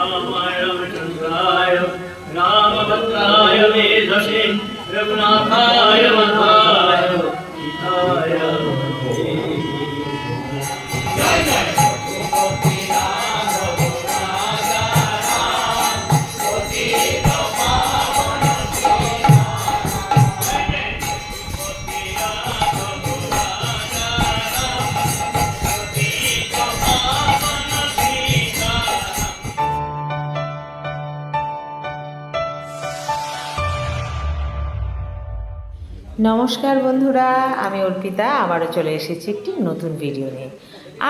रामाय रामचंद्राय रामभद्राय वेधसे रघुनाथाय वधाय सीताय নমস্কার বন্ধুরা, আমি অর্পিতা আবারও চলে এসেছি একটি নতুন ভিডিও নিয়ে।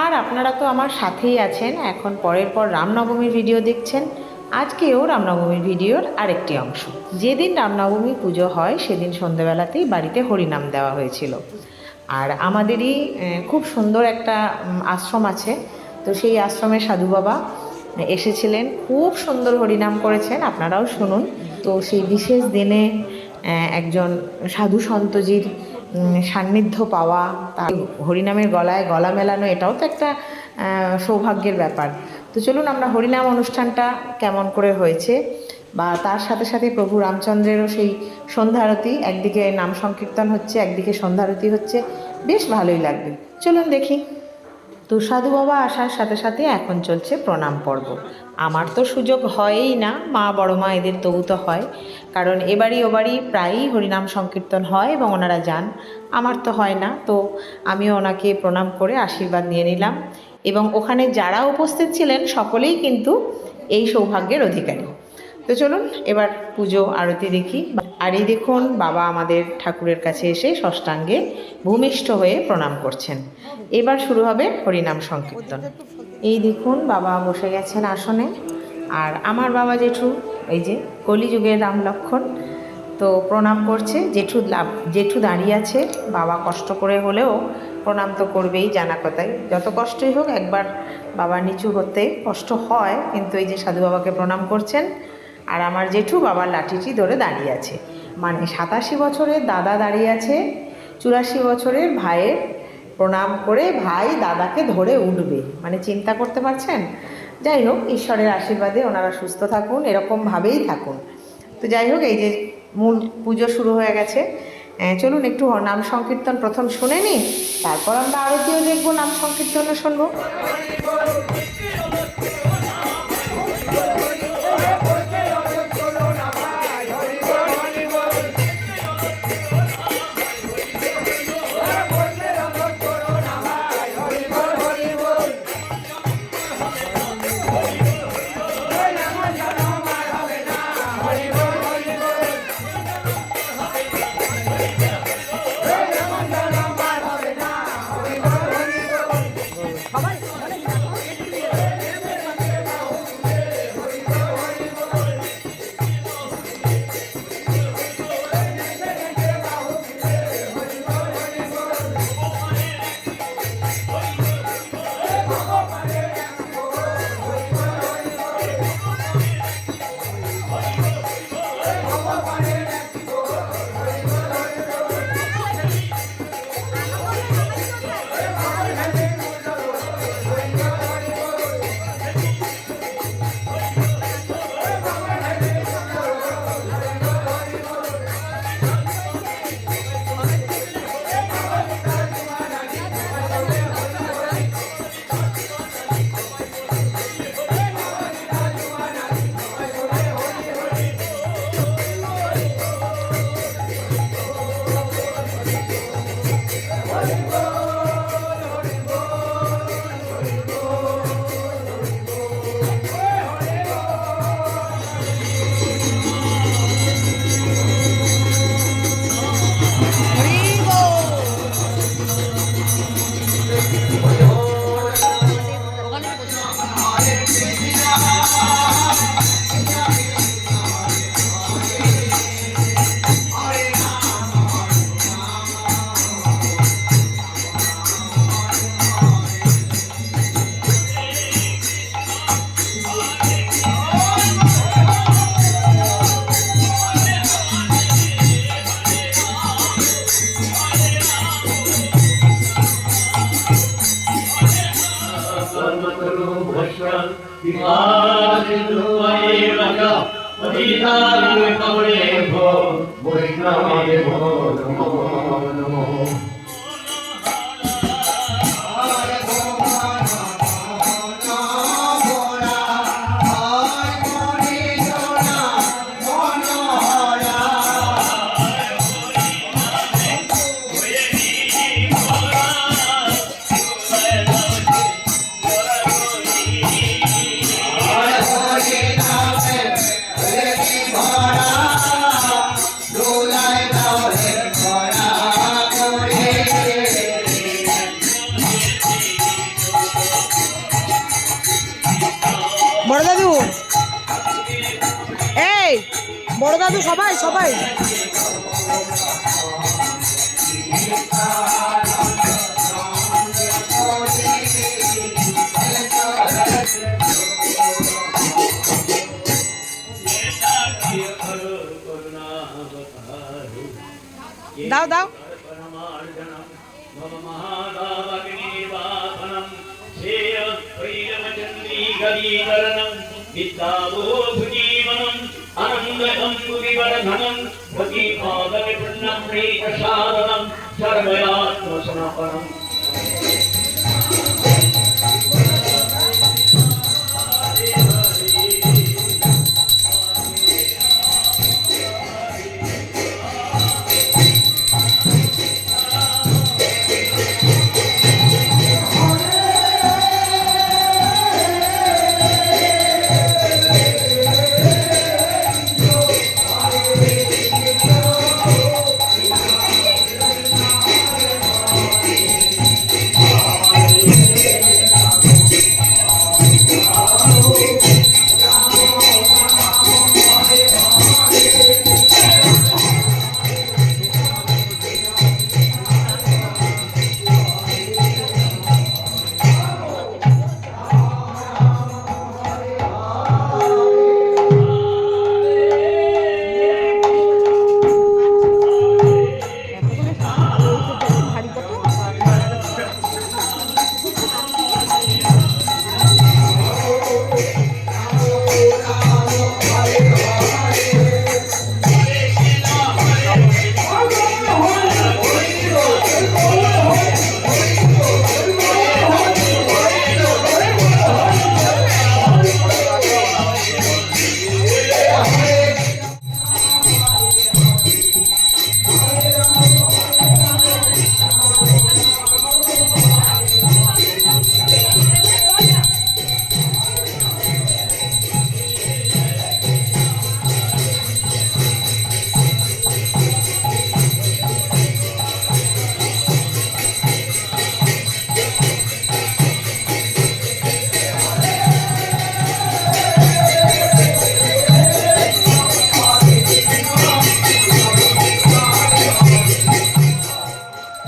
আর আপনারা তো আমার সাথেই আছেন, এখন পরের পর রামনবমীর ভিডিও দেখছেন। আজকেও রামনবমীর ভিডিওর আরেকটি অংশ। যেদিন রামনবমী পুজো হয় সেদিন সন্ধ্যেবেলাতেই বাড়িতে হরিনাম দেওয়া হয়েছিল। আর আমাদেরই খুব সুন্দর একটা আশ্রম আছে, তো সেই আশ্রমে সাধু বাবা এসেছিলেন, খুব সুন্দর হরিনাম করেছেন, আপনারাও শুনুন। তো সেই বিশেষ দিনে একজন সাধু সন্তজির সান্নিধ্য পাওয়া, তার হরিনামের গলায় গলা মেলানো, এটাও তো একটা সৌভাগ্যের ব্যাপার। তো চলুন আমরা হরিনাম অনুষ্ঠানটা কেমন করে হয়েছে, বা তার সাথে সাথে প্রভু রামচন্দ্রেরও সেই সন্ধ্যারতি, একদিকে নাম সংকীর্তন হচ্ছে, একদিকে সন্ধ্যারতি হচ্ছে, বেশ ভালোই লাগবে। চলুন দেখি। তো সাধু বাবা আসার সাথে সাথে এখন চলছে প্রণাম পর্ব। আমার তো সুযোগ হয়ই না, মা বড় মা এদের তবু তো হয়, কারণ এবারই ওবারই প্রায়ই হরিনাম সংকীর্তন হয় এবং ওনারা যান, আমার তো হয় না। তো আমিও ওনাকে প্রণাম করে আশীর্বাদ নিয়ে নিলাম, এবং ওখানে যারা উপস্থিত ছিলেন সকলেই কিন্তু এই সৌভাগ্যের অধিকারী। তো চলুন এবার পুজো আরতি দেখি। আর এই দেখুন, বাবা আমাদের ঠাকুরের কাছে এসে ষষ্ঠাঙ্গে ভূমিষ্ঠ হয়ে প্রণাম করছেন। এবার শুরু হবে হরিনাম সংকীর্তন। এই দেখুন, বাবা বসে গেছেন আসনে, আর আমার বাবা জেঠু, এই যে কলিযুগের রাম লক্ষ্মণ, তো প্রণাম করছে। জেঠু দাঁড়িয়ে আছে। বাবা কষ্ট করে হলেও প্রণাম তো করবেই, জানা কথাই, যত কষ্টই হোক একবার বাবা নিচু হতে কষ্ট হয়, কিন্তু এই যে সাধু বাবাকে প্রণাম করছেন। আর আমার জেঠু বাবার লাঠিটি ধরে দাঁড়িয়ে আছে, মানে 87 বছরের দাদা দাঁড়িয়ে আছে, 84 বছরের ভাইয়ের প্রণাম করে ভাই দাদাকে ধরে উঠবে, মানে চিন্তা করতে পারছেন। যাই হোক, ঈশ্বরের আশীর্বাদে ওনারা সুস্থ থাকুন, এরকমভাবেই থাকুন। তো যাই হোক, এই যে মূল পুজো শুরু হয়ে গেছে। চলুন একটু নাম সংকীর্তন প্রথম শুনে নিই, তারপর আমরা আরতিও দেখবো, নাম সংকীর্তনও শুনবো। कृपासिन्धुवैव च पतितानां पावनेभ्यो वैष्णवेभ्यो नमो नमः। বড় দাদু, এই বড় দাদু, সবাই সবাই দাও দাও।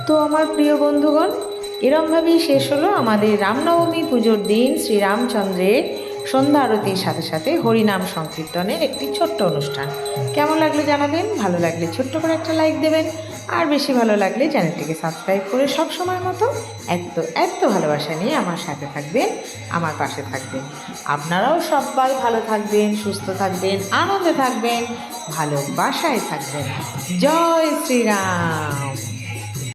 তো আমার প্রিয় বন্ধুগণ, এরমভাবেই শেষ হলো আমাদের রামনবমী পুজোর দিন শ্রীরামচন্দ্রের সন্ধ্যা আরতির সাথে সাথে হরিনাম সংকীর্তনের একটি ছোট্ট অনুষ্ঠান। কেমন লাগলো জানাবেন, ভালো লাগলে ছোট্ট করে একটা লাইক দেবেন, আর বেশি ভালো লাগলে চ্যানেলটিকে সাবস্ক্রাইব করে সব সময় মতো এত ভালোবাসা নিয়ে আমার সাথে থাকবেন, আমার পাশে থাকবেন। আপনারাও সবাই ভালো থাকবেন, সুস্থ থাকবেন, আনন্দে থাকবেন, ভালোবাসায় থাকবেন। জয় শ্রীরাম।